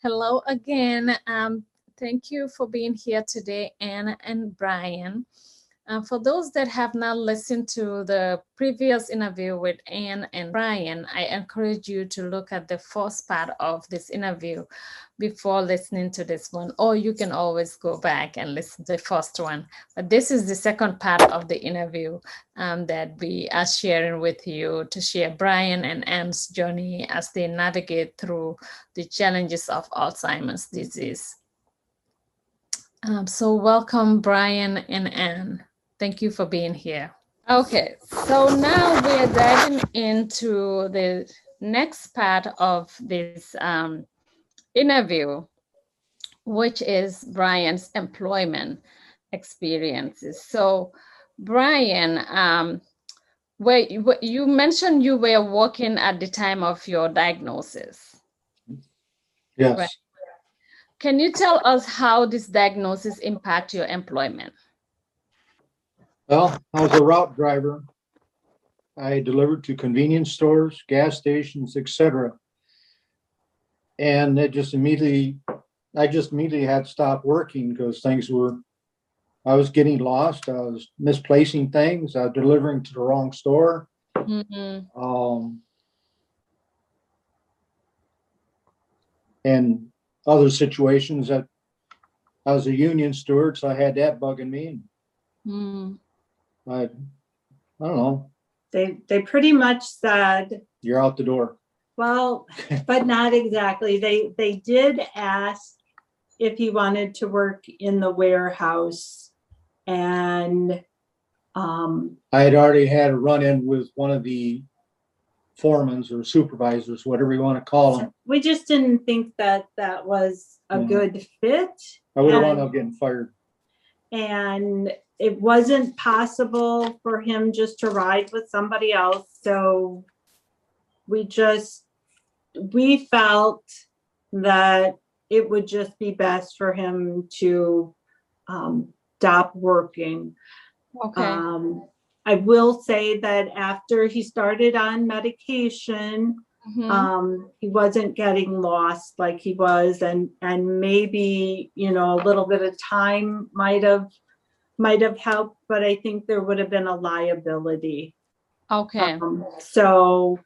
Hello again. Thank you for being here today, Anne and Brian. For those that have not listened to the previous interview with Anne and Brian, I encourage you to look at the first part of this interview before listening to this one, or you can always go back and listen to the first one. But this is the second part of the interview that we are sharing with you to share Brian and Anne's journey as they navigate through the challenges of Alzheimer's disease. So welcome, Brian and Anne. Thank you for being here. Okay, so now we are diving into the next part of this interview, which is Brian's employment experiences. So, Brian, where you mentioned you were working at the time of your diagnosis. Yes. Right. Can you tell us how this diagnosis impacts your employment? Well, I was a route driver. I delivered to convenience stores, gas stations, etc. And I just immediately had to stop working because I was getting lost. I was misplacing things. I was delivering to the wrong store. And other situations that I was a union steward, so I had that bugging me. I don't know. They pretty much said, you're out the door. Well, but not exactly. They did ask if he wanted to work in the warehouse, and I had already had a run-in with one of the foremans or supervisors, whatever you want to call them. We just didn't think that was a good fit. I would have wound up getting fired. And it wasn't possible for him just to ride with somebody else. So we felt that it would just be best for him to stop working. Okay. I will say that after he started on medication, he wasn't getting lost like he was, and maybe, a little bit of time might have helped, but I think there would have been a liability. Okay. So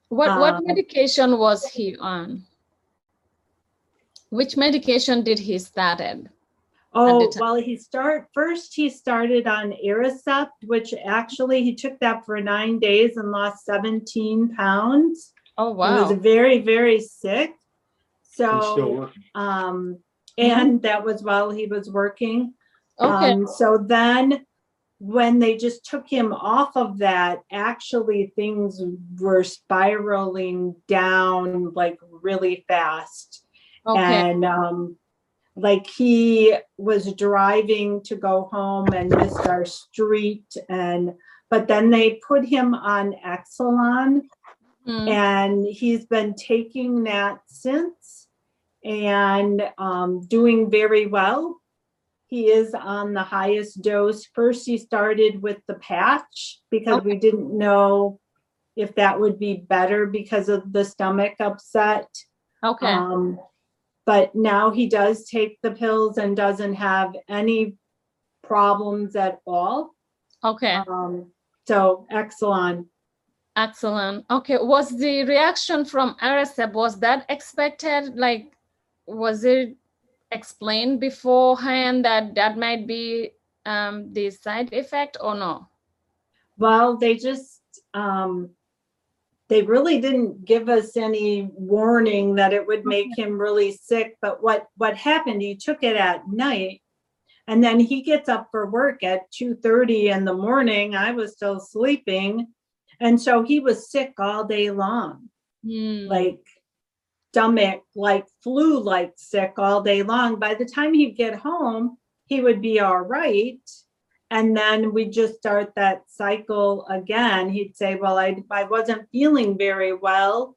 what medication was he on? Which medication did he started? Oh, well, he started on Aricept, which actually he took that for 9 days and lost 17 pounds. Oh, wow. He was very, very sick. So, he's still working. And that was while he was working. Okay. So then when they just took him off of that, actually things were spiraling down like really fast. Okay. And like he was driving to go home and missed our street, but then they put him on Exelon, and he's been taking that since and doing very well. He is on the highest dose. First, he started with the patch because we didn't know if that would be better because of the stomach upset. Okay. But now he does take the pills and doesn't have any problems at all. Okay. So Exelon. Excellent. Okay. Was the reaction from Aricept, was that expected? Like, was it explained beforehand that might be the side effect or no? Well, they just they really didn't give us any warning that it would make him really sick. But what happened, he took it at night, and then he gets up for work at 2:30 in the morning. I was still sleeping. And so he was sick all day long, like stomach, like flu-like sick all day long. By the time he'd get home, he would be all right. And then we just start that cycle again. He'd say, well, I wasn't feeling very well.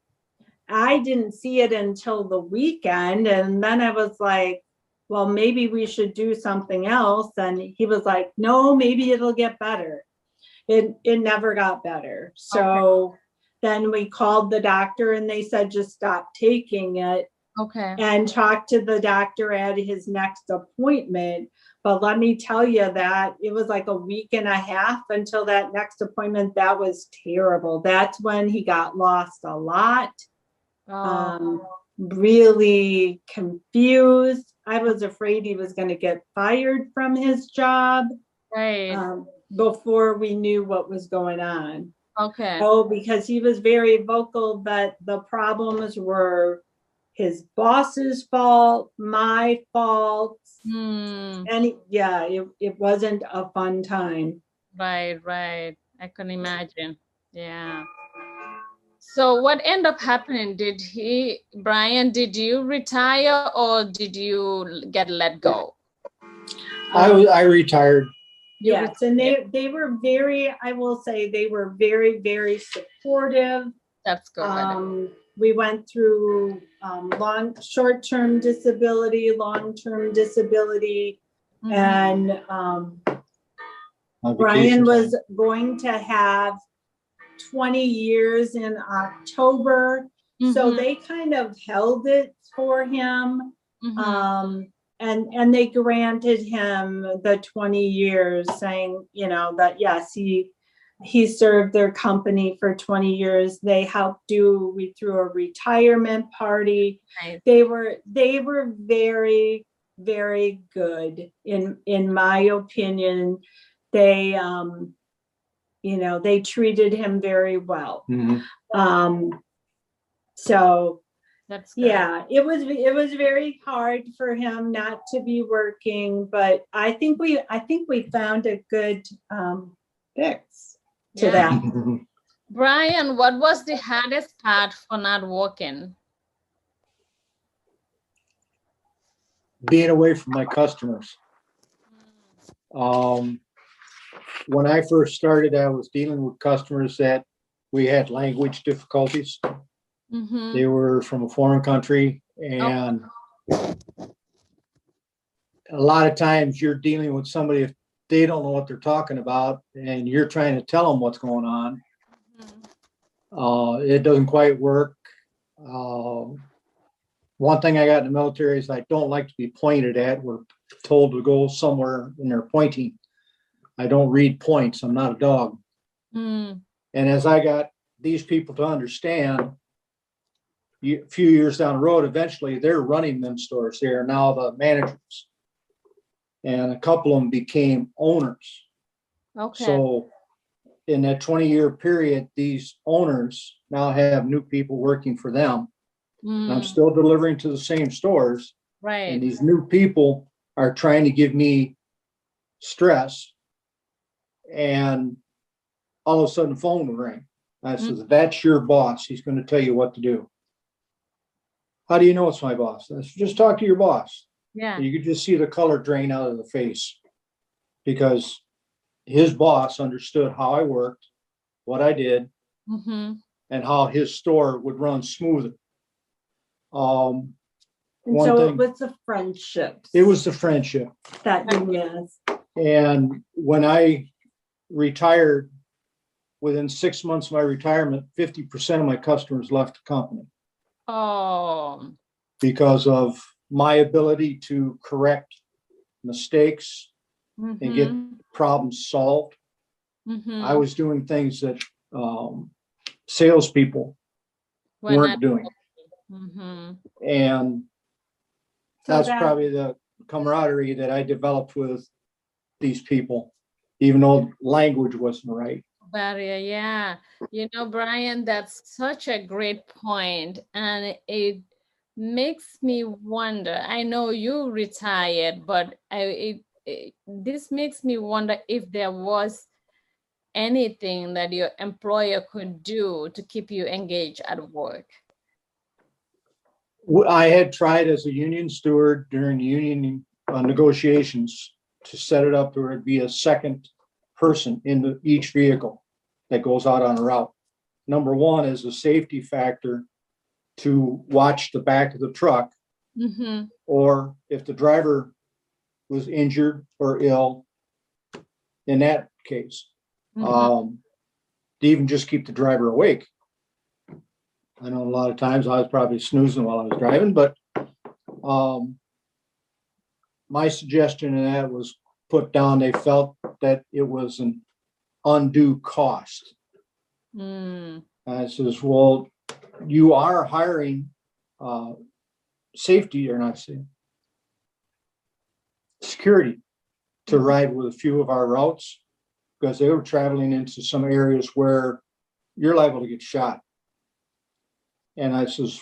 I didn't see it until the weekend. And then I was like, well, maybe we should do something else. And he was like, no, maybe it'll get better. It never got better. So then we called the doctor and they said, just stop taking it. Okay. and talk to the doctor at his next appointment. But let me tell you that it was like a week and a half until that next appointment. That was terrible. That's when he got lost a lot. Really confused. I was afraid he was going to get fired from his job. Right. Before we knew what was going on. Okay. Oh, because he was very vocal that the problems were his boss's fault, my fault. And it wasn't a fun time. Right. I can imagine. Yeah. So what ended up happening? Brian, did you retire or did you get let go? I retired. Yes, and they were very, I will say they were very, very supportive. That's good. We went through short-term disability, long-term disability, and Brian was going to have 20 years in October. So they kind of held it for him. And they granted him the 20 years, saying, that yes, he served their company for 20 years. They helped we threw a retirement party. Nice. They were very, very good in my opinion. They they treated him very well. So that's good. Yeah, it was very hard for him not to be working, but I think we found a good fix to that. Brian, what was the hardest part for not working? Being away from my customers. When I first started, I was dealing with customers that we had language difficulties. They were from a foreign country, and a lot of times you're dealing with somebody, if they don't know what they're talking about and you're trying to tell them what's going on, it doesn't quite work. One thing I got in the military is I don't like to be pointed at. We're told to go somewhere and they're pointing. I don't read points. I'm not a dog. And as I got these people to understand, a few years down the road, eventually they're running them stores. They are now the managers. And a couple of them became owners. Okay. So in that 20-year period, these owners now have new people working for them. And I'm still delivering to the same stores. Right. And these new people are trying to give me stress. And all of a sudden the phone will ring. I says, that's your boss. He's going to tell you what to do. How do you know it's my boss? I said, just talk to your boss. Yeah. You could just see the color drain out of the face because his boss understood how I worked, what I did, and how his store would run smoother. And so it was the friendship. It was the friendship. That you missed. And when I retired, within 6 months of my retirement, 50% of my customers left the company. Oh. Because of my ability to correct mistakes and get problems solved. I was doing things that salespeople weren't doing. And that's probably the camaraderie that I developed with these people, even though language wasn't right. Barrier, yeah. Brian, that's such a great point. And it makes me wonder, I know you retired, but this makes me wonder if there was anything that your employer could do to keep you engaged at work. I had tried as a union steward during union negotiations to set it up where it'd be a second person in each vehicle that goes out on a route. Number one is a safety factor to watch the back of the truck, or if the driver was injured or ill, in that case, to even just keep the driver awake. I know a lot of times I was probably snoozing while I was driving, but My suggestion in that was put down, they felt that it was an undue cost. I says, well, you are hiring safety, or not safety, security to ride with a few of our routes, because they were traveling into some areas where you're liable to get shot. And I says,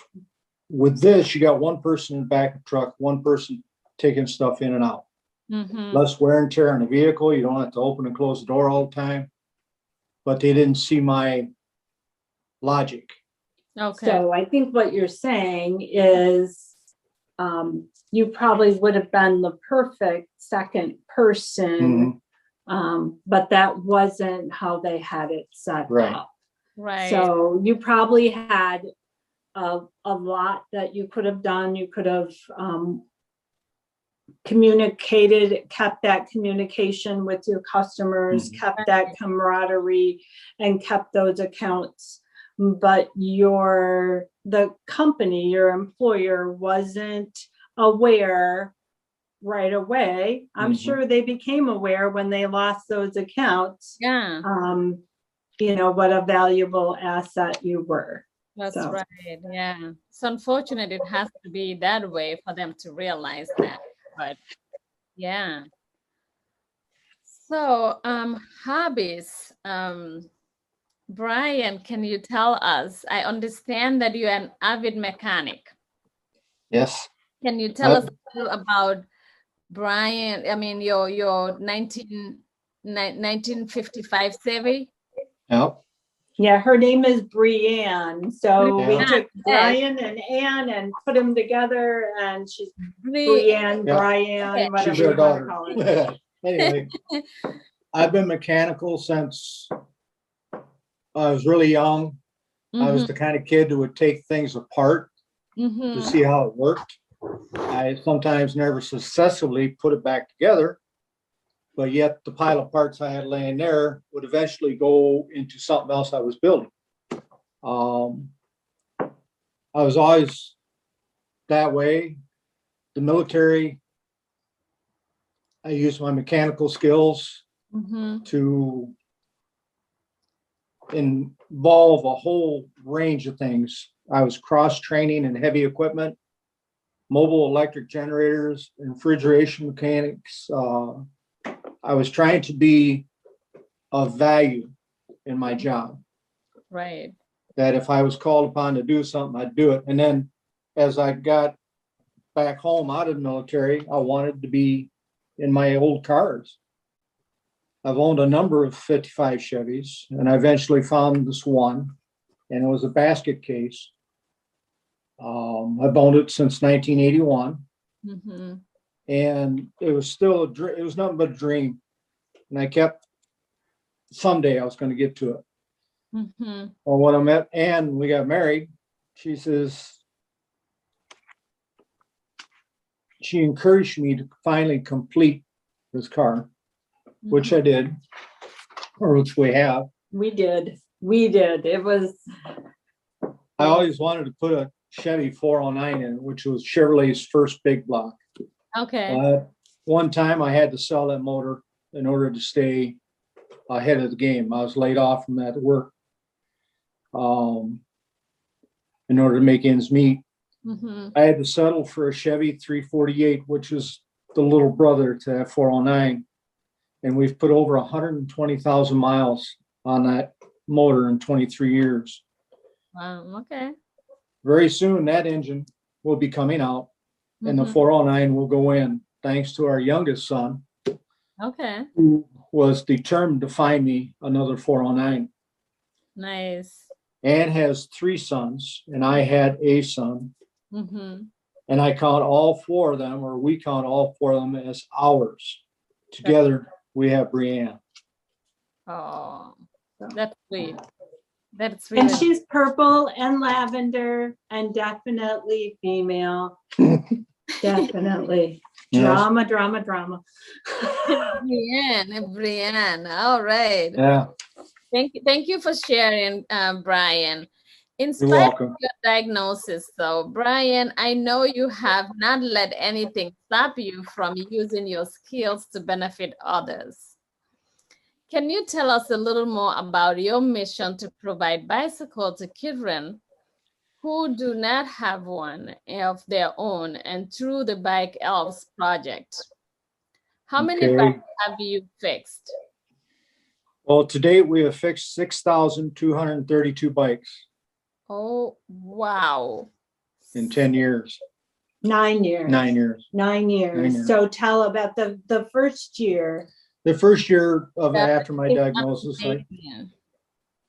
with this, you got one person in the back of the truck, one person taking stuff in and out. Less wear and tear on the vehicle. You don't have to open and close the door all the time. But they didn't see my logic. Okay. So I think what you're saying is you probably would have been the perfect second person, but that wasn't how they had it set up. Right. So you probably had a lot that you could have done. You could have communicated, kept that communication with your customers, kept that camaraderie, and kept those accounts. But the company, your employer, wasn't aware right away. I'm sure they became aware when they lost those accounts. Yeah. What a valuable asset you were. That's right. Yeah. It's unfortunate it has to be that way for them to realize that. But yeah. So hobbies. Brian, can you tell us? I understand that you're an avid mechanic. Yes. Can you tell us a little about Brian? I mean, your 1955 Chevy? Yep. Yeah, her name is Brianne. So we took Brian and Anne and put them together, and she's Brianne, Brian, whatever she's her daughter. Call it. Anyway, I've been mechanical since I was really young. I was the kind of kid that would take things apart to see how it worked. I sometimes never successfully put it back together, but yet the pile of parts I had laying there would eventually go into something else I was building. I was always that way. The military, I used my mechanical skills to involve a whole range of things. I was cross-training in heavy equipment, mobile electric generators, refrigeration mechanics. I was trying to be of value in my job. Right. That if I was called upon to do something, I'd do it. And then as I got back home out of the military, I wanted to be in my old cars. I've owned a number of 55 Chevys, and I eventually found this one, and it was a basket case. I've owned it since 1981, and it was still it was nothing but a dream. And I kept, someday I was going to get to it. Well, when I met Anne, we got married, she says, she encouraged me to finally complete this car, which I did, or which we have. We did. It was. I always wanted to put a Chevy 409 in, which was Chevrolet's first big block. Okay. One time I had to sell that motor in order to stay ahead of the game. I was laid off from that work in order to make ends meet. I had to settle for a Chevy 348, which is the little brother to that 409. And we've put over 120,000 miles on that motor in 23 years. Wow. Okay. Very soon that engine will be coming out and the 409 will go in, thanks to our youngest son. Okay. Who was determined to find me another 409. Nice. Anne has 3 sons and I had a son. And I count all 4 of them, or we count all 4 of them as ours. Together we have Brianne. Oh, that's sweet. That's really. And she's purple and lavender and definitely female. Definitely. Drama. Brianne. All right. Yeah. Thank you for sharing, Brian. In You're spite of welcome. your diagnosis, though, Brian, I know you have not let anything stop you from using your skills to benefit others. Can you tell us a little more about your mission to provide bicycles to children who do not have one of their own and through the Bike Elves project? How many Okay. bikes have you fixed? Well, to date, we have fixed 6,232 bikes Oh, wow. in 10 years. 9 years. 9 years. 9 years. 9 years. So tell about the first year. The first year of That after my is diagnosis, amazing.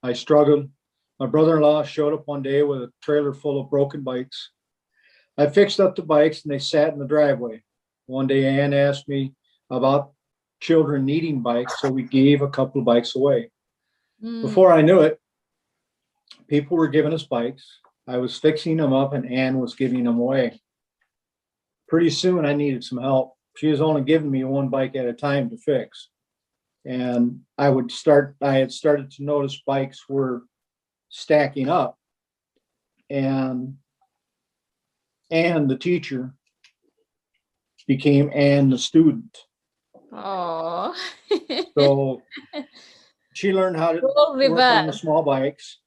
I struggled. My brother-in-law showed up one day with a trailer full of broken bikes. I fixed up the bikes and they sat in the driveway. One day, Anne asked me about children needing bikes, so we gave a couple of bikes away. Before I knew it, people were giving us bikes. I was fixing them up and Anne was giving them away. Pretty soon I needed some help. She was only giving me one bike at a time to fix. And I had started to notice bikes were stacking up. And Anne, the teacher, became Anne, the student. Oh. So she learned how to work on the small bikes.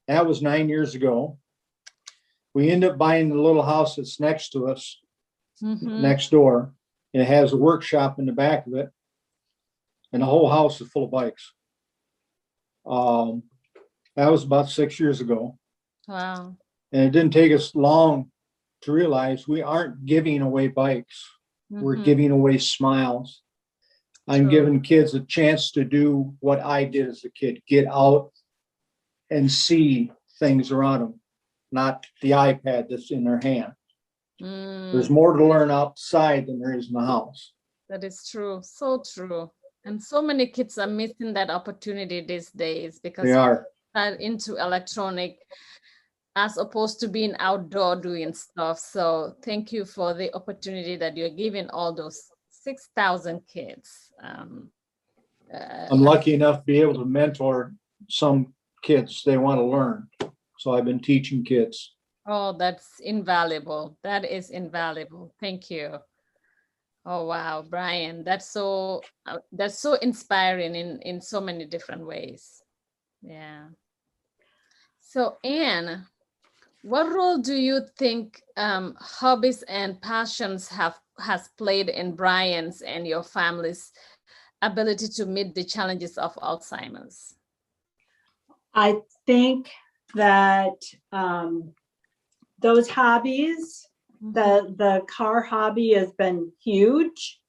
That was 9 years ago. We ended up buying the little house that's next to us, next door. And it has a workshop in the back of it. And the whole house is full of bikes. That was about 6 years ago. Wow. And it didn't take us long to realize we aren't giving away bikes. We're giving away smiles. I'm giving kids a chance to do what I did as a kid, get out and see things around them, not the iPad that's in their hand. There's more to learn outside than there is in the house. That is true. So true. And so many kids are missing that opportunity these days because They are into electronic as opposed to being outdoor doing stuff. So thank you for the opportunity that you're giving all those 6,000 kids. I'm lucky enough to be able to mentor some kids. They want to learn. So I've been teaching kids. Oh, that's invaluable. That is invaluable. Thank you. Oh, wow, Brian, that's so inspiring in so many different ways. Yeah. So Anne, what role do you think hobbies and passions has played in Brian's and your family's ability to meet the challenges of Alzheimer's? I think that those hobbies, the car hobby has been huge.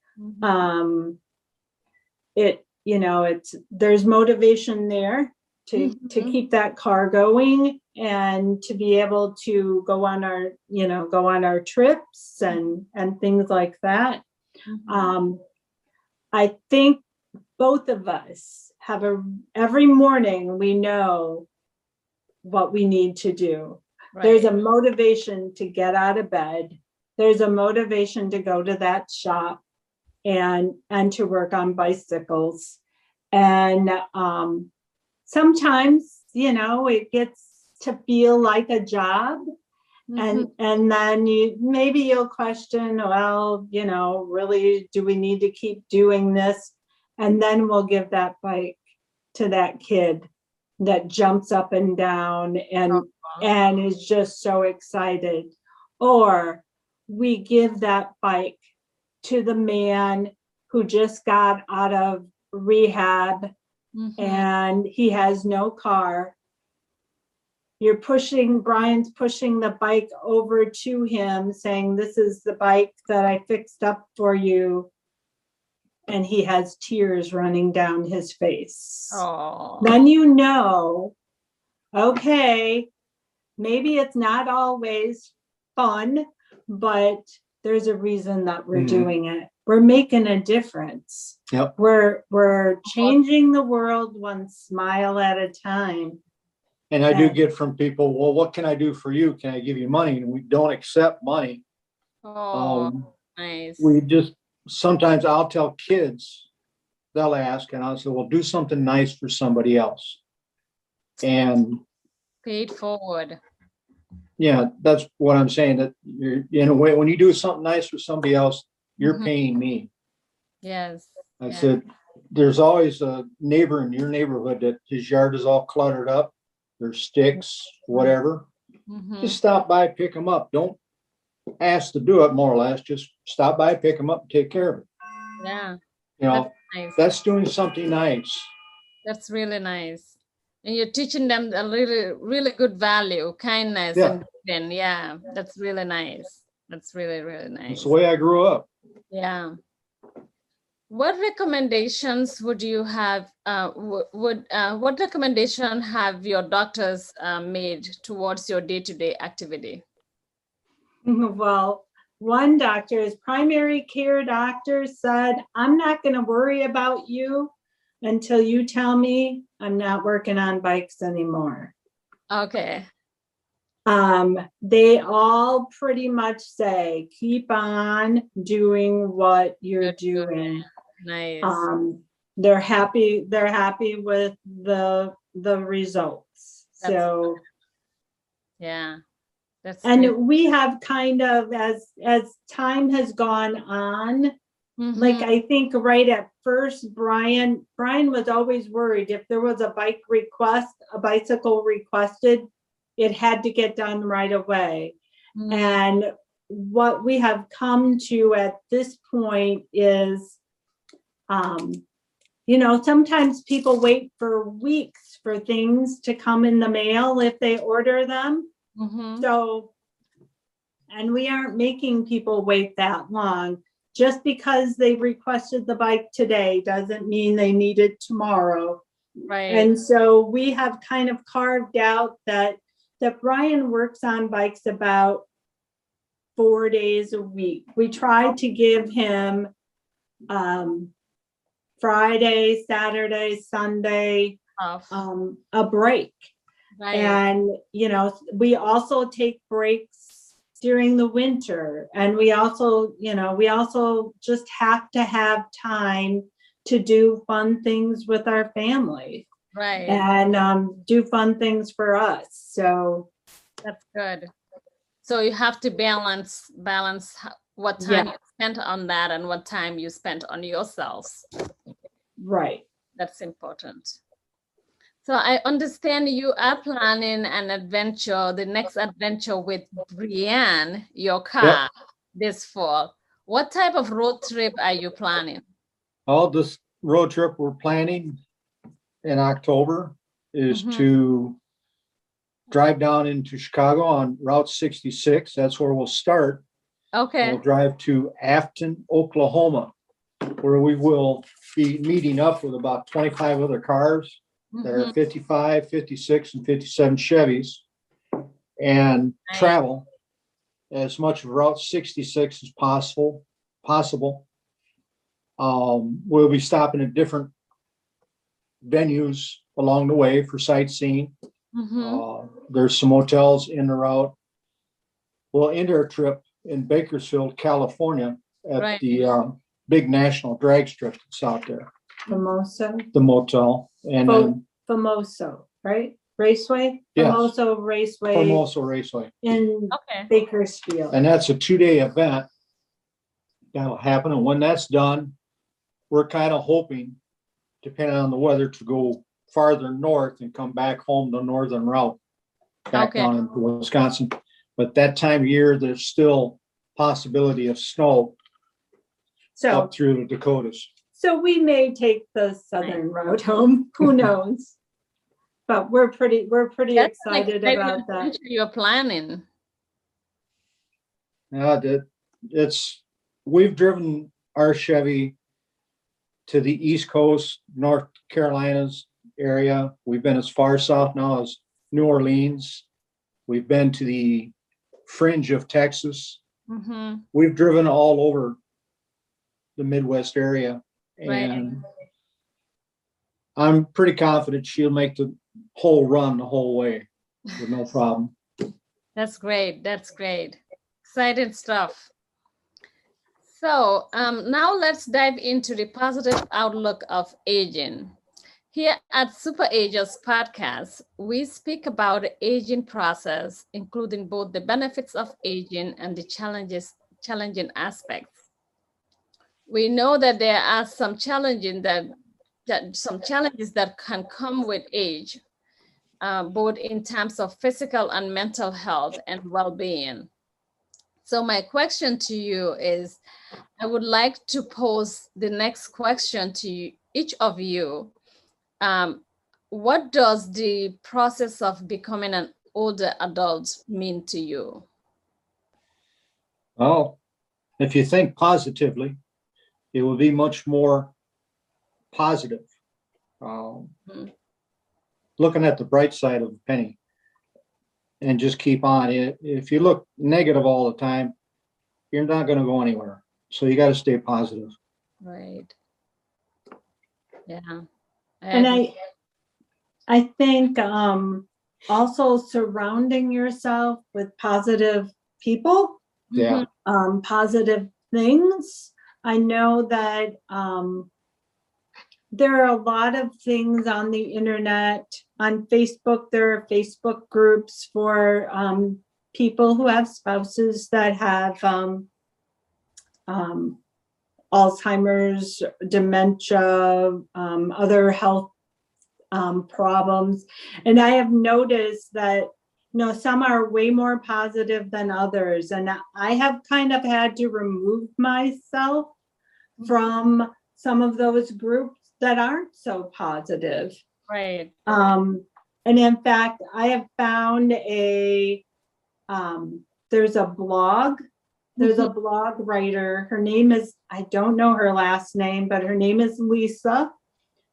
There's motivation there to keep that car going and to be able to go on our trips and things like that. I think both of us have every morning we know what we need to do. Right. There's a motivation to get out of bed. There's a motivation to go to that shop and to work on bicycles. And sometimes, it gets to feel like a job. And then you'll question, well, really, do we need to keep doing this? And then we'll give that bike to that kid that jumps up and down and is just so excited. Or we give that bike to the man who just got out of rehab and he has no car. Brian's pushing the bike over to him saying, this is the bike that I fixed up for you. And he has tears running down his face. Aww. Then okay, maybe it's not always fun, but there's a reason that we're doing it. We're making a difference. Yep. We're changing the world one smile at a time. And I do get from people, well, what can I do for you? Can I give you money? And we don't accept money. Nice. Sometimes I'll tell kids, they'll ask, and I'll say, well, do something nice for somebody else. And Pay it forward. Yeah, that's what I'm saying, that you're, in a way, when you do something nice for somebody else, you're paying me. Yes. I said, there's always a neighbor in your neighborhood that his yard is all cluttered up. There's sticks, whatever. Just stop by, pick them up. Don't ask to do it, more or less. Just stop by, pick them up, and take care of it. Yeah. You know, That's nice. that's doing something nice. That's really nice. And you're teaching them a really, really good value, kindness, Yeah. and yeah, that's really nice. That's really, really nice. It's the way I grew up. Yeah. What recommendations would you have? What recommendation have your doctors made towards your day-to-day activity? Well, one doctor, his primary care doctor, said, I'm not going to worry about you until you tell me I'm not working on bikes anymore. Okay. They all pretty much say, keep on doing what you're doing. Nice. They're happy with the results. That's so good. Yeah. And great. we have kind of, as time has gone on, like I think right at first, Brian was always worried if there was a bicycle requested, it had to get done right away. And what we have come to at this point is, sometimes people wait for weeks for things to come in the mail if they order them. So, and we aren't making people wait that long. Just because they requested the bike today doesn't mean they need it tomorrow. Right. And so we have kind of carved out that Brian works on bikes about 4 days a week. We try to give him Friday, Saturday, Sunday, a break. Right. And, we also take breaks during the winter. And we also just have to have time to do fun things with our family. Right. And do fun things for us. So that's good. So you have to balance what time you spent on that and what time you spent on yourselves. Right. That's important. So I understand you are planning the next adventure with Brianne, your car, this fall. What type of road trip are you planning? This road trip we're planning in October is to drive down into Chicago on Route 66. That's where we'll start. Okay. We'll drive to Afton, Oklahoma, where we will be meeting up with about 25 other cars. There are 55, 56, and 57 Chevys, and travel as much of Route 66 as possible. We'll be stopping at different venues along the way for sightseeing. There's some hotels in the route. We'll end our trip in Bakersfield, California at the big national drag strip that's out there. The motel. And Famoso, right? Raceway? Yes. Famoso Raceway. In Bakersfield. And that's a 2-day event that'll happen. And when that's done, we're kind of hoping, depending on the weather, to go farther north and come back home the northern route back down into Wisconsin. But that time of year, there's still possibility of snow up through the Dakotas. So we may take the southern road home. Who knows? But we're pretty excited about that. You're planning. Yeah, we've driven our Chevy to the East Coast, North Carolinas area. We've been as far south now as New Orleans. We've been to the fringe of Texas. We've driven all over the Midwest area. And I'm pretty confident she'll make the whole run the whole way with no problem. That's great. That's great. Exciting stuff. So now let's dive into the positive outlook of aging. Here at Super Agers Podcast, we speak about the aging process, including both the benefits of aging and the challenging aspects. We know that there are some challenges that can come with age, both in terms of physical and mental health and well-being. So my question to you is, I would like to pose the next question to each of you. What does the process of becoming an older adult mean to you? Well, if you think positively, it will be much more positive. Looking at the bright side of the penny and just keep on. If you look negative all the time, you're not going to go anywhere. So you got to stay positive. Right. Yeah. And I think also surrounding yourself with positive people, Yeah. positive things. I know that there are a lot of things on the internet, on Facebook. There are Facebook groups for people who have spouses that have Alzheimer's, dementia, other health problems. And I have noticed that, some are way more positive than others. And I have kind of had to remove myself from some of those groups that aren't so positive. Right. And in fact, I have found there's a blog. There's a blog writer. Her name is, I don't know her last name, but her name is Lisa.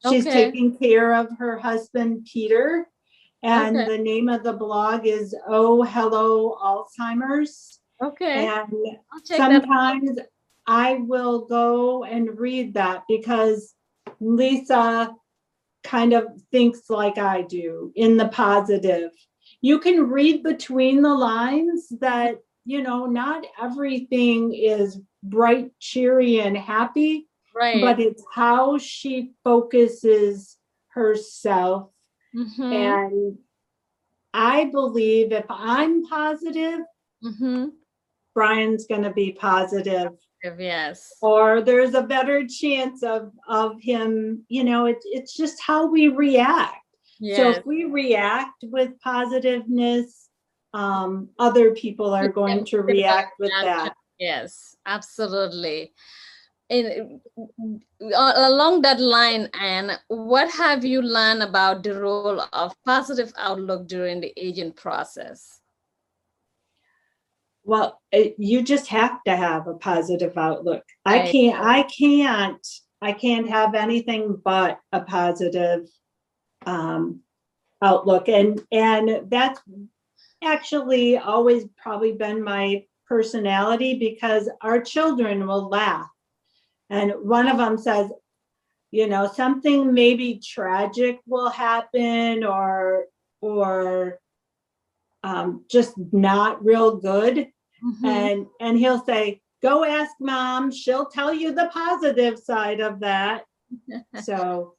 She's taking care of her husband, Peter. And the name of the blog is Oh, Hello, Alzheimer's. Okay. And sometimes I will go and read that because Lisa kind of thinks like I do in the positive. You can read between the lines that, not everything is bright, cheery, and happy. Right. But it's how she focuses herself. And I believe if I'm positive, Brian's going to be positive. Yes. Or there's a better chance of him, it's just how we react. Yes. So if we react with positiveness, other people are going to react with that. Yes, absolutely. Along that line, Anne, what have you learned about the role of positive outlook during the aging process? Well, you just have to have a positive outlook. I can't have anything but a positive outlook. And that's actually always probably been my personality because our children will laugh. And one of them says, something maybe tragic will happen or just not real good. And he'll say, go ask mom, she'll tell you the positive side of that. So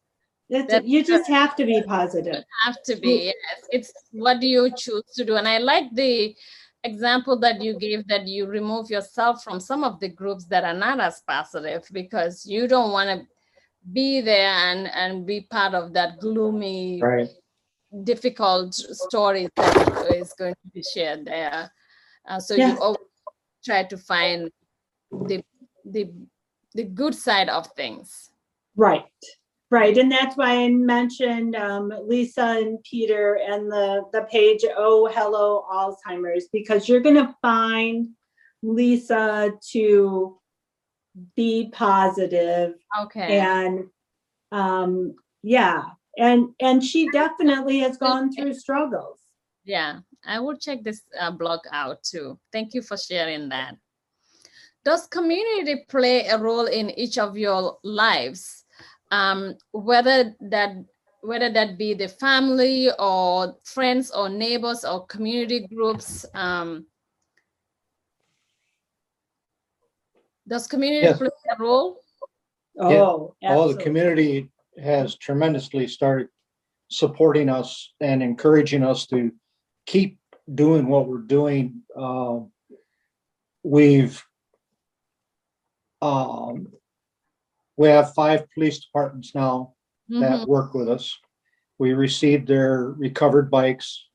you just have to be positive. You have to be, yes. It's what do you choose to do. And I like the example that you gave, that you remove yourself from some of the groups that are not as positive because you don't want to be there and be part of that gloomy, difficult story that is going to be shared there. You always try to find the good side of things. Right. And that's why I mentioned Lisa and Peter and the page, Oh, Hello, Alzheimer's, because you're going to find Lisa to be positive. Okay. And and she definitely has gone through struggles. Yeah, I will check this blog out too. Thank you for sharing that. Does community play a role in each of your lives? Whether that be the family or friends or neighbors or community groups. Does community play a role? Oh, all the community has tremendously started supporting us and encouraging us to keep doing what we're doing. We have 5 police departments now that work with us. We received their recovered bikes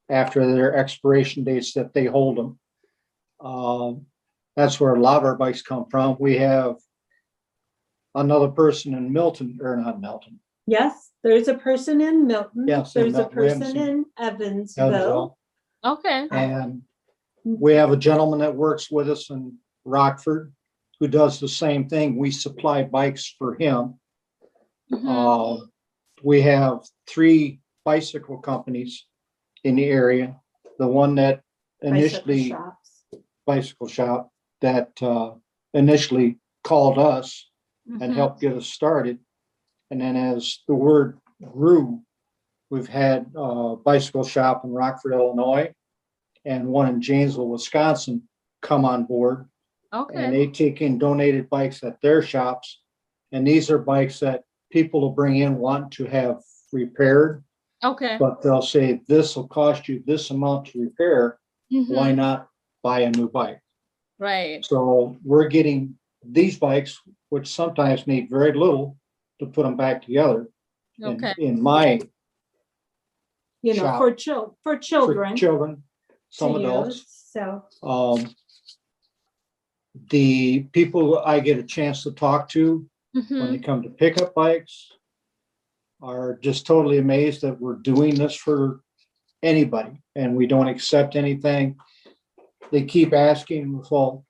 after their expiration dates that they hold them. That's where a lot of our bikes come from. We have another person in Milton, or not Milton. Yes, there's a person in Milton. Yes, there's in a person Milton, in Evansville. Okay. And we have a gentleman that works with us in Rockford who does the same thing. We supply bikes for him. We have 3 bicycle companies in the area. The one that initially bicycle shop that initially called us and helped get us started. And then as the word grew, we've had a bicycle shop in Rockford, Illinois, and one in Janesville, Wisconsin, come on board. Okay. And they take in donated bikes at their shops. And these are bikes that people will bring in wanting to have repaired. Okay. But they'll say, this will cost you this amount to repair. Why not buy a new bike? Right. So we're getting these bikes, which sometimes need very little to put them back together. Okay. In my shop, for children. For children, some adults. Use, so the people I get a chance to talk to when they come to pick up bikes are just totally amazed that we're doing this for anybody and we don't accept anything. They keep asking, well,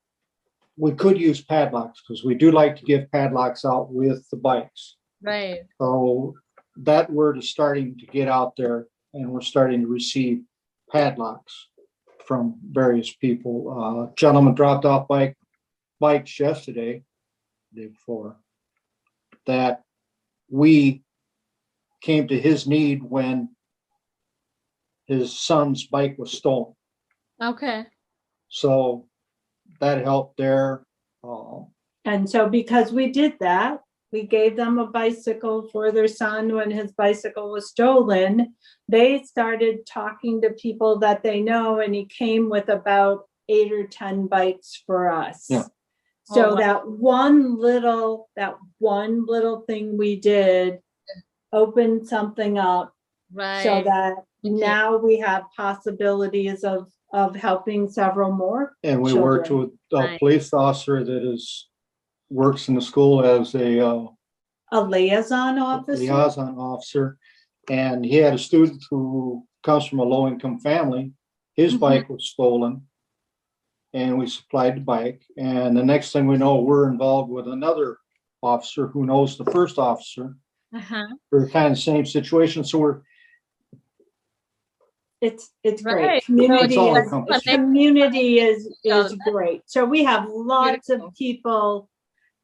we could use padlocks because we do like to give padlocks out with the bikes. Right. So that word is starting to get out there and we're starting to receive padlocks from various people. Gentleman dropped off bikes yesterday, the day before, that we came to his need when his son's bike was stolen. Okay. So that helped there. And so because we did that, we gave them a bicycle for their son when his bicycle was stolen. They started talking to people that they know, and he came with about 8 or 10 bikes for us. Yeah. So that one little thing we did opened something up, right. So that now we have possibilities of helping several more. And we children. worked with a police officer that works in the school as a liaison officer. And he had a student who comes from a low-income family. His bike was stolen. And we supplied the bike. And the next thing we know, we're involved with another officer who knows the first officer. We're kind of the same situation. So it's right. great. Community is great. So we have lots of people,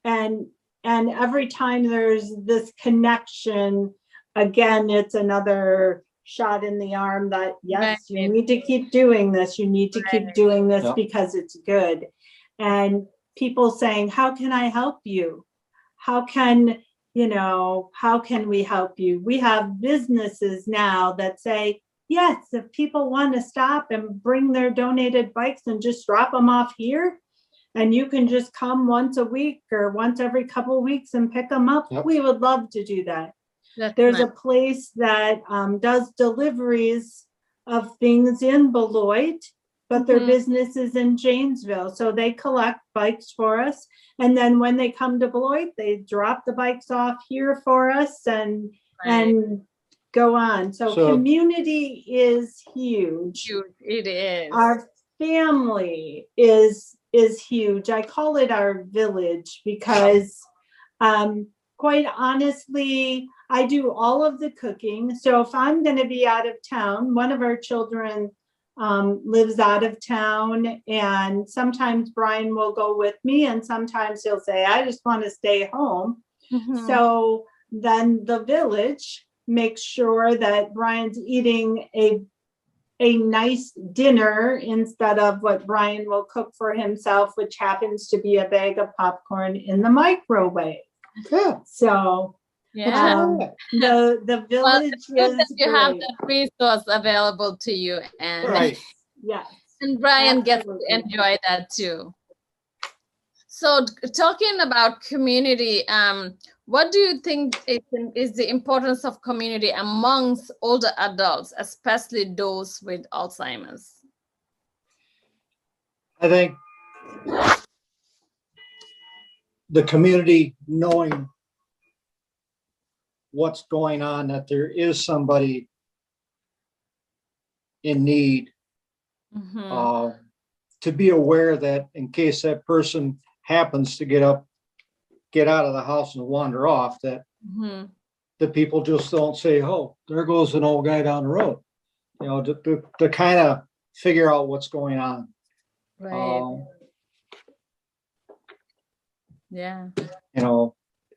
and every time there's this connection, again, it's another shot in the arm that you need to keep doing this. You need to keep doing this because it's good. And people saying, how can I help you? How can we help you? We have businesses now that say, yes, if people want to stop and bring their donated bikes and just drop them off here, and you can just come once a week or once every couple of weeks and pick them up, we would love to do that. There's a place that does deliveries of things in Beloit, but their business is in Janesville. So they collect bikes for us. And then when they come to Beloit, they drop the bikes off here for us and go on. So community is huge. It is. Our family is huge. I call it our village because quite honestly, I do all of the cooking. So if I'm going to be out of town, one of our children lives out of town, and sometimes Brian will go with me, and sometimes he'll say, I just want to stay home. So then the village makes sure that Brian's eating a nice dinner instead of what Brian will cook for himself, which happens to be a bag of popcorn in the microwave. So Yeah. The Well, village it's good that is you have great. that resource available to you, and Right. Yes. and Brian gets to Absolutely. enjoy that too. So talking about community, what do you think is the importance of community amongst older adults, especially those with Alzheimer's? I think the community knowing what's going on, that there is somebody in need, to be aware that in case that person happens to get out of the house and wander off, that the people just don't say, oh, there goes an old guy down the road. You know, to kind of figure out what's going on. Right. Yeah. You know,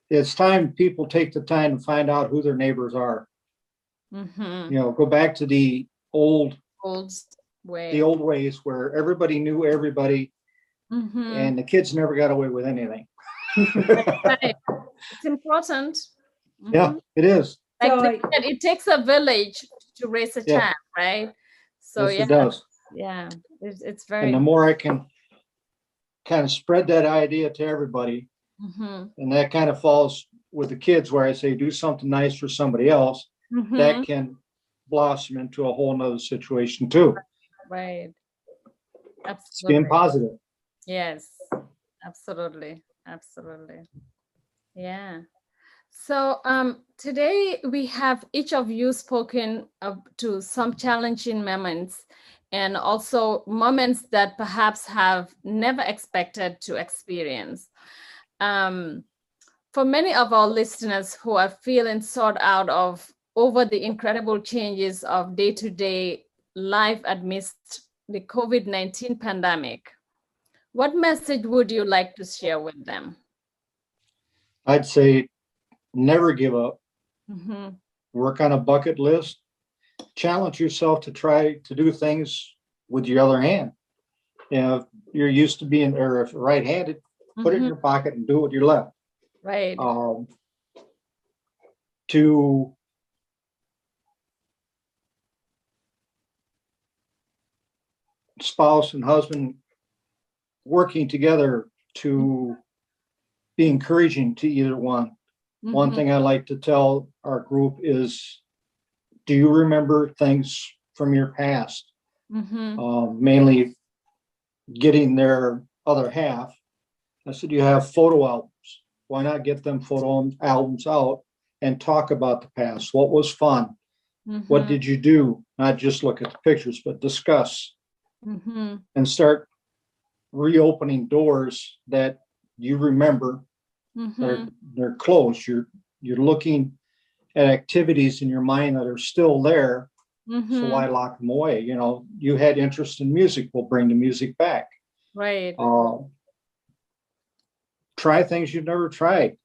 it's time people take the time to find out who their neighbors are. You know, go back to the old ways where everybody knew everybody, and the kids never got away with anything. Right. It's important. Yeah, it is. Like it takes a village to raise a child, right? So yes, it does. Yeah, it's very. And the more I can kind of spread that idea to everybody, and that kind of falls with the kids, where I say do something nice for somebody else, that can blossom into a whole nother situation too. Right. Absolutely. It's being positive. Yes, absolutely. Absolutely. Yeah. So today we have each of you spoken to some challenging moments, and also moments that perhaps have never expected to experience. For many of our listeners who are feeling sought out of over the incredible changes of day-to-day life amidst the COVID-19 pandemic, what message would you like to share with them? I'd say never give up. Work on a bucket list. Challenge yourself to try to do things with your other hand. You know, if you're used to being, or if right-handed, put it in your pocket and do it with your left. Right. To spouse and husband working together, to be encouraging to either one. One thing I like to tell our group is, do you remember things from your past? Mainly getting their other half. I said, you have photo albums. Why not get them photo albums out and talk about the past? What was fun? What did you do? Not just look at the pictures, but discuss and start reopening doors that you remember. They're closed. You're looking at activities in your mind that are still there. So why lock them away? You know, you had interest in music. We'll bring the music back. Right. Try things you've never tried.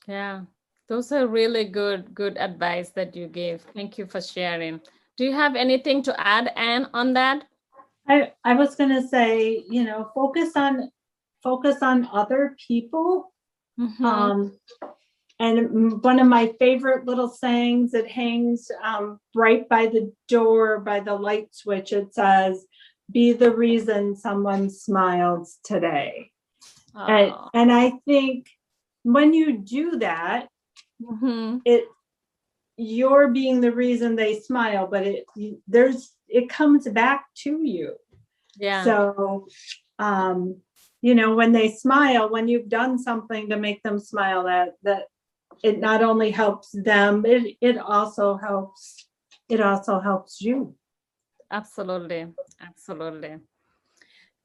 Yeah, those are really good advice that you gave. Thank you for sharing. Do you have anything to add, Anne, on that? I was going to say, you know, focus on other people. And one of my favorite little sayings that hangs right by the door, by the light switch, it says, be the reason someone smiles today. And I think when you do that, you're being the reason they smile, but it comes back to you. Yeah. So, you know, when they smile, when you've done something to make them smile, that it not only helps them, it also helps you. Absolutely. Absolutely.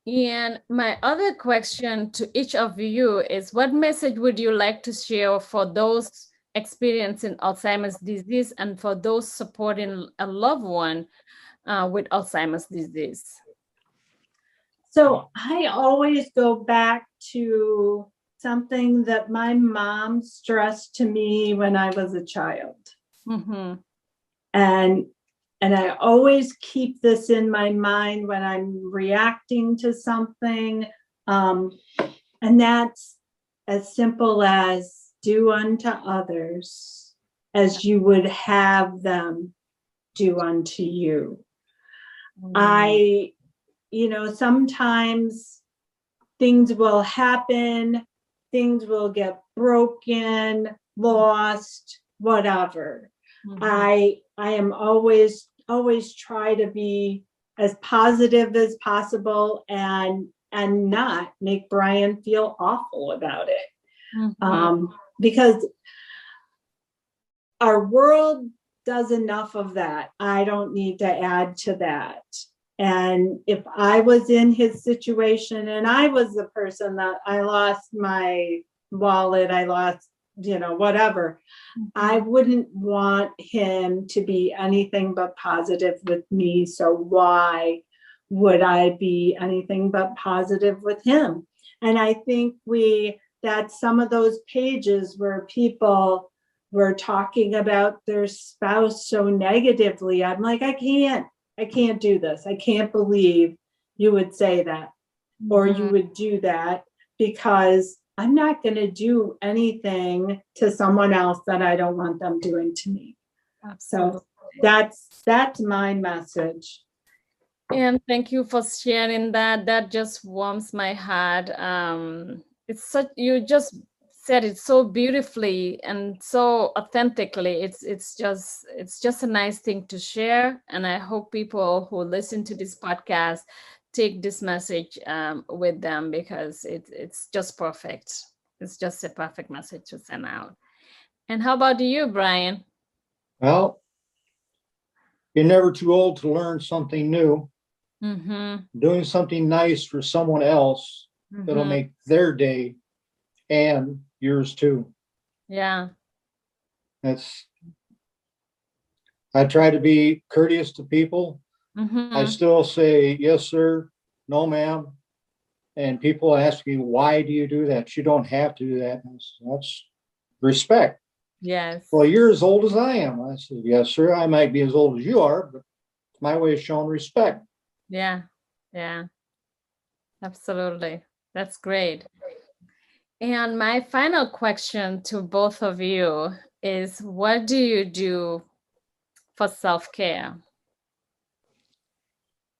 And my other question to each of you is, what message would you like to share for those experiencing Alzheimer's disease and for those supporting a loved one with Alzheimer's disease? So I always go back to something that my mom stressed to me when I was a child. And I always keep this in my mind when I'm reacting to something. And that's as simple as do unto others as you would have them do unto you. I, sometimes things will happen, things will get broken, lost, whatever. I am always try to be as positive as possible and not make Brian feel awful about it. Because our world does enough of that. I don't need to add to that. And if I was in his situation and I was the person that I lost my wallet, I lost, whatever, I wouldn't want him to be anything but positive with me. So why would I be anything but positive with him? And I think that's some of those pages where people were talking about their spouse so negatively. I'm like, I can't do this. I can't believe you would say that or you would do that, because I'm not going to do anything to someone else that I don't want them doing to me. Absolutely. So that's my message. And thank you for sharing that. That just warms my heart. You just said it so beautifully and so authentically. It's just a nice thing to share. And I hope people who listen to this podcast take this message with them, because it's just perfect. It's just a perfect message to send out. And how about you, Brian? Well, you're never too old to learn something new. Doing something nice for someone else that'll make their day and yours too. Yeah. I try to be courteous to people. I still say, yes, sir, no, ma'am. And people ask me, why do you do that? You don't have to do that. That's respect. Yes. Well, you're as old as I am. I said, yes, sir. I might be as old as you are, but it's my way of showing respect. Yeah. Yeah. Absolutely. That's great. And my final question to both of you is, what do you do for self-care?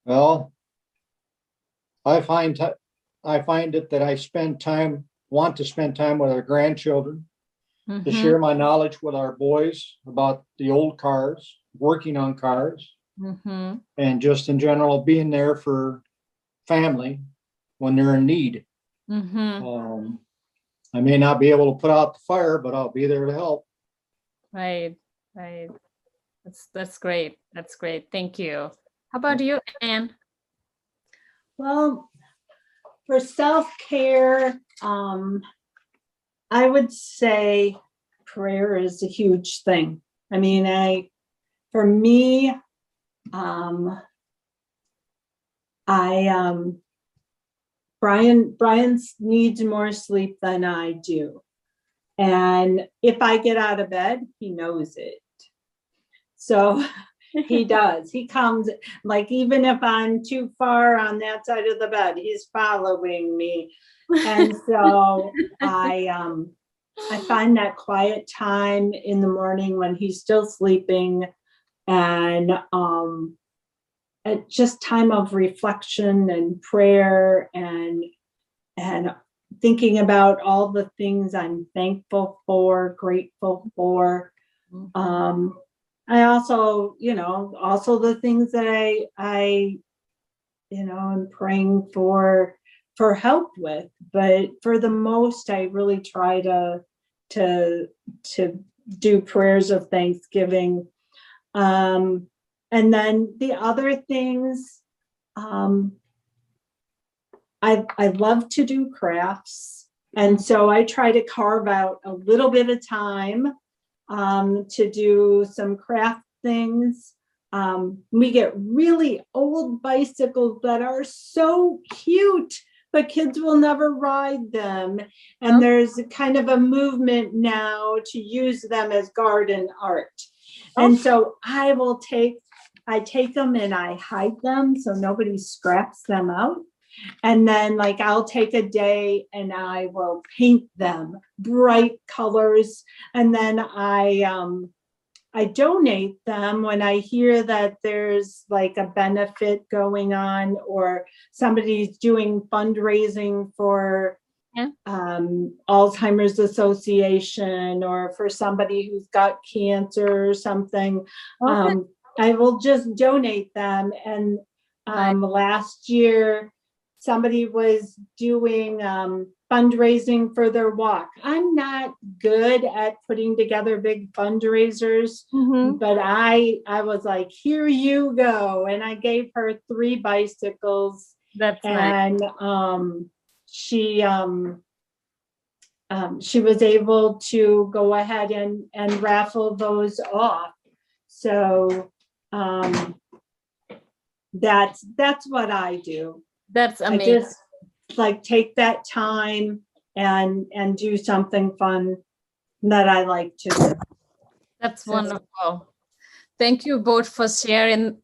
Well, I find it that I want to spend time with our grandchildren, to share my knowledge with our boys about the old cars, working on cars, and just in general being there for family when they're in need. I may not be able to put out the fire, but I'll be there to help. Right. That's great. That's great. Thank you. How about you, Anne? Well, for self-care, I would say prayer is a huge thing. I mean, for me, Brian needs more sleep than I do. And if I get out of bed, he knows it. So he does. He comes, like, even if I'm too far on that side of the bed, he's following me. And so I find that quiet time in the morning when he's still sleeping, and just time of reflection and prayer and thinking about all the things I'm thankful for, grateful for. I also, also the things that I am praying for help with. But for the most, I really try to do prayers of thanksgiving. And then the other things, I love to do crafts. And so I try to carve out a little bit of time to do some craft things. We get really old bicycles that are so cute, but kids will never ride them. And there's a kind of a movement now to use them as garden art. And so I take them and I hide them so nobody scraps them out. And then like I'll take a day and I will paint them bright colors. And then I donate them when I hear that there's like a benefit going on, or somebody's doing fundraising for Alzheimer's Association, or for somebody who's got cancer or something. Okay. I will just donate them. And last year, somebody was doing fundraising for their walk. I'm not good at putting together big fundraisers, but I was like, here you go. And I gave her 3 bicycles. That's and nice. She was able to go ahead and raffle those off. So that's what I do. That's amazing. I just like take that time and do something fun that I like to do. That's wonderful. Thank you both for sharing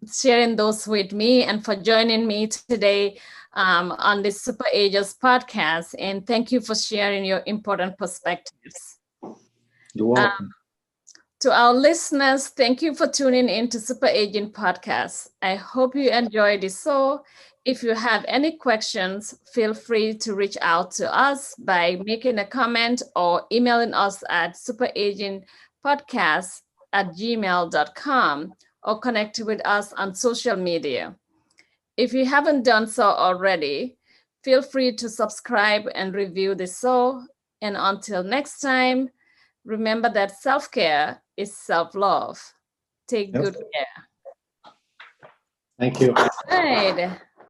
those with me and for joining me today on the Super Ages podcast. And thank you for sharing your important perspectives. You're welcome. To our listeners, thank you for tuning in to Super Aging Podcast. I hope you enjoyed the show. If you have any questions, feel free to reach out to us by making a comment or emailing us at superagingpodcast@gmail.com or connect with us on social media. If you haven't done so already, feel free to subscribe and review the show. And until next time, remember that self-care is self-love. Take good care. Thank you. All right.